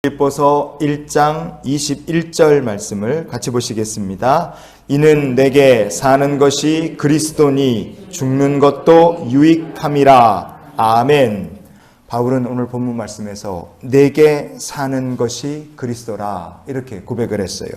빌립보서 1장 21절 말씀을 같이 보시겠습니다. 이는 내게 사는 것이 그리스도니 죽는 것도 유익함이라. 아멘. 바울은 오늘 본문 말씀에서 내게 사는 것이 그리스도라 이렇게 고백을 했어요.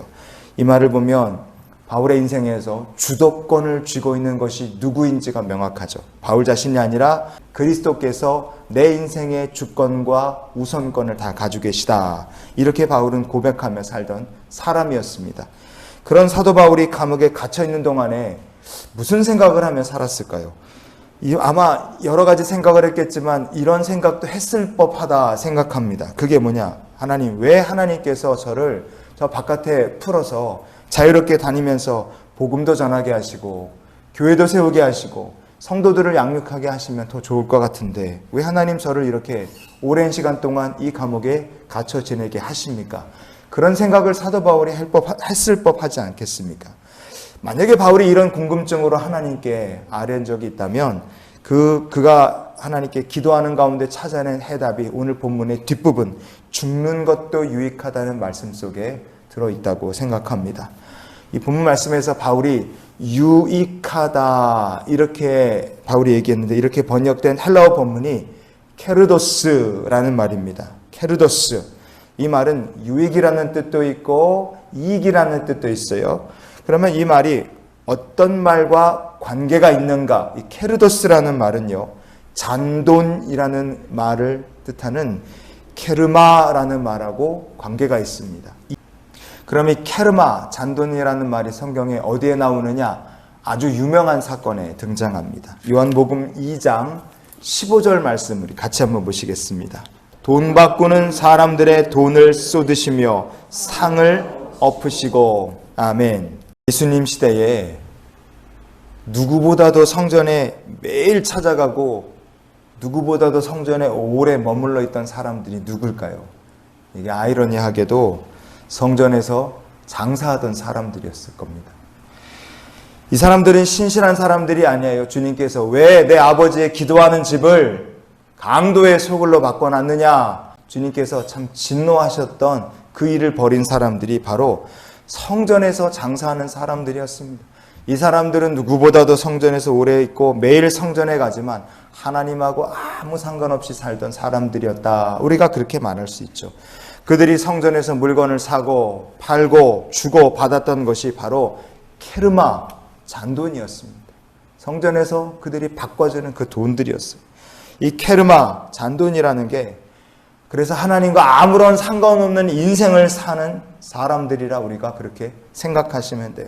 이 말을 보면 바울의 인생에서 주도권을 쥐고 있는 것이 누구인지가 명확하죠. 바울 자신이 아니라 그리스도께서 내 인생의 주권과 우선권을 다 가지고 계시다. 이렇게 바울은 고백하며 살던 사람이었습니다. 그런 사도 바울이 감옥에 갇혀 있는 동안에 무슨 생각을 하며 살았을까요? 아마 여러 가지 생각을 했겠지만 이런 생각도 했을 법하다 생각합니다. 그게 뭐냐? 하나님, 왜 하나님께서 저를 저 바깥에 풀어서 자유롭게 다니면서 복음도 전하게 하시고 교회도 세우게 하시고 성도들을 양육하게 하시면 더 좋을 것 같은데 왜 하나님 저를 이렇게 오랜 시간 동안 이 감옥에 갇혀 지내게 하십니까? 그런 생각을 사도 바울이 했을 법하지 않겠습니까? 만약에 바울이 이런 궁금증으로 하나님께 아뢰은 적이 있다면 그가 하나님께 기도하는 가운데 찾아낸 해답이 오늘 본문의 뒷부분 죽는 것도 유익하다는 말씀 속에 들어있다고 생각합니다. 이 본문 말씀에서 바울이 유익하다 이렇게 바울이 얘기했는데 이렇게 번역된 헬라어 본문이 케르도스라는 말입니다. 케르도스. 이 말은 유익이라는 뜻도 있고 이익이라는 뜻도 있어요. 그러면 이 말이 어떤 말과 관계가 있는가? 이 케르도스라는 말은요, 잔돈이라는 말을 뜻하는 케르마라는 말하고 관계가 있습니다. 그럼 이 케르마, 잔돈이라는 말이 성경에 어디에 나오느냐? 아주 유명한 사건에 등장합니다. 요한복음 2장 15절 말씀 우리 같이 한번 보시겠습니다. 돈 바꾸는 사람들의 돈을 쏟으시며 상을 엎으시고. 아멘. 예수님 시대에 누구보다도 성전에 매일 찾아가고 누구보다도 성전에 오래 머물러 있던 사람들이 누굴까요? 이게 아이러니하게도 성전에서 장사하던 사람들이었을 겁니다. 이 사람들은 신실한 사람들이 아니에요. 주님께서 왜 내 아버지의 기도하는 집을 강도의 소굴로 바꿔놨느냐? 주님께서 참 진노하셨던 그 일을 벌인 사람들이 바로 성전에서 장사하는 사람들이었습니다. 이 사람들은 누구보다도 성전에서 오래 있고 매일 성전에 가지만 하나님하고 아무 상관없이 살던 사람들이었다. 우리가 그렇게 말할 수 있죠. 그들이 성전에서 물건을 사고 팔고 주고 받았던 것이 바로 케르마, 잔돈이었습니다. 성전에서 그들이 바꿔주는 그 돈들이었어요. 이 케르마, 잔돈이라는 게 그래서 하나님과 아무런 상관없는 인생을 사는 사람들이라 우리가 그렇게 생각하시면 돼요.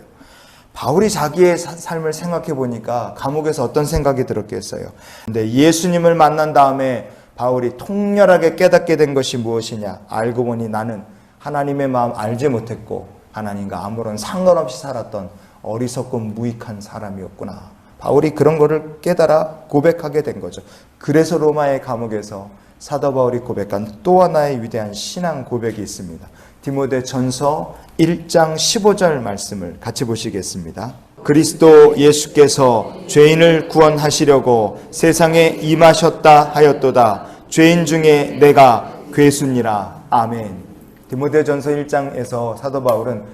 바울이 자기의 삶을 생각해 보니까 감옥에서 어떤 생각이 들었겠어요. 근데 예수님을 만난 다음에 바울이 통렬하게 깨닫게 된 것이 무엇이냐? 알고 보니 나는 하나님의 마음 알지 못했고 하나님과 아무런 상관없이 살았던 어리석고 무익한 사람이었구나. 바울이 그런 거를 깨달아 고백하게 된 거죠. 그래서 로마의 감옥에서 사도 바울이 고백한 또 하나의 위대한 신앙 고백이 있습니다. 디모데전서 1장 15절 말씀을 같이 보시겠습니다. 그리스도 예수께서 죄인을 구원하시려고 세상에 임하셨다 하였도다. 죄인 중에 내가 괴수니라. 아멘. 디모데전서 1장에서 사도 바울은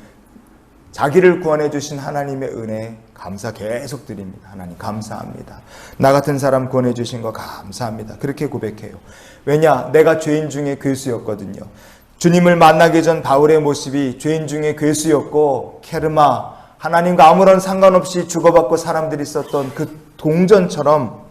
자기를 구원해 주신 하나님의 은혜 감사 계속 드립니다. 하나님 감사합니다. 나 같은 사람 구원해 주신 거 감사합니다. 그렇게 고백해요. 왜냐? 내가 죄인 중에 괴수였거든요. 주님을 만나기 전 바울의 모습이 죄인 중에 괴수였고 케르마, 하나님과 아무런 상관없이 주고받고 사람들이 있었던 그 동전처럼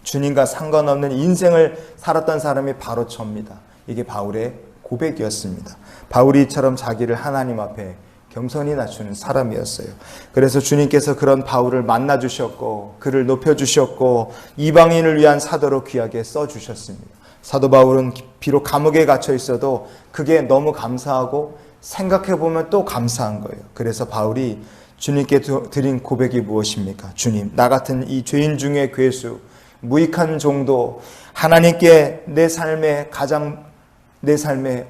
주님과 상관없는 인생을 살았던 사람이 바로 저입니다. 이게 바울의 고백이었습니다. 바울이 이처럼 자기를 하나님 앞에 겸손히 낮추는 사람이었어요. 그래서 주님께서 그런 바울을 만나주셨고 그를 높여주셨고 이방인을 위한 사도로 귀하게 써주셨습니다. 사도 바울은 비록 감옥에 갇혀 있어도 그게 너무 감사하고 생각해보면 또 감사한 거예요. 그래서 바울이 주님께 드린 고백이 무엇입니까? 주님, 나 같은 이 죄인 중에 괴수, 무익한 종도 하나님께 내 삶의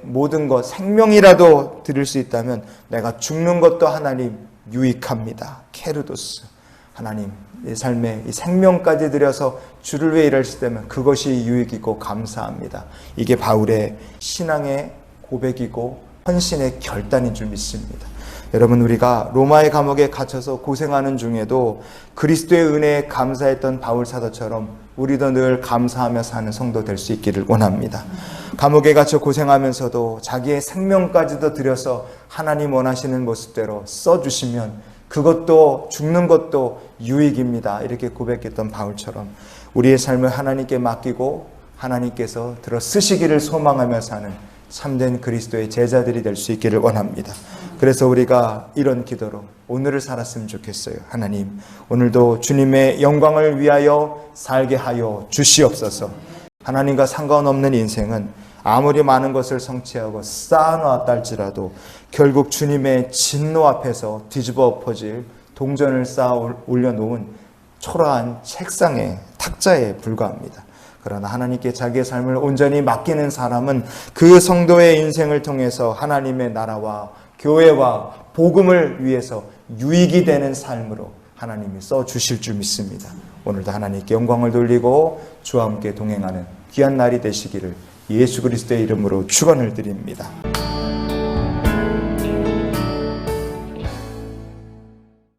모든 것, 생명이라도 드릴 수 있다면 내가 죽는 것도 하나님 유익합니다. 케르도스. 하나님, 내 삶의 이 생명까지 드려서 주를 위해 일할 수 있다면 그것이 유익이고 감사합니다. 이게 바울의 신앙의 고백이고 헌신의 결단인 줄 믿습니다. 여러분, 우리가 로마의 감옥에 갇혀서 고생하는 중에도 그리스도의 은혜에 감사했던 바울 사도처럼 우리도 늘 감사하며 사는 성도 될 수 있기를 원합니다. 감옥에 갇혀 고생하면서도 자기의 생명까지도 들여서 하나님 원하시는 모습대로 써주시면 그것도 죽는 것도 유익입니다. 이렇게 고백했던 바울처럼 우리의 삶을 하나님께 맡기고 하나님께서 들어 쓰시기를 소망하며 사는 참된 그리스도의 제자들이 될 수 있기를 원합니다. 그래서 우리가 이런 기도로 오늘을 살았으면 좋겠어요. 하나님, 오늘도 주님의 영광을 위하여 살게 하여 주시옵소서. 하나님과 상관없는 인생은 아무리 많은 것을 성취하고 쌓아놓았다 할지라도 결국 주님의 진노 앞에서 뒤집어 엎어질 동전을 쌓아 올려놓은 초라한 책상의 탁자에 불과합니다. 그러나 하나님께 자기의 삶을 온전히 맡기는 사람은 그 성도의 인생을 통해서 하나님의 나라와 교회와 복음을 위해서 유익이 되는 삶으로 하나님이 써주실 줄 믿습니다. 오늘도 하나님께 영광을 돌리고 주와 함께 동행하는 귀한 날이 되시기를 예수 그리스도의 이름으로 축원을 드립니다.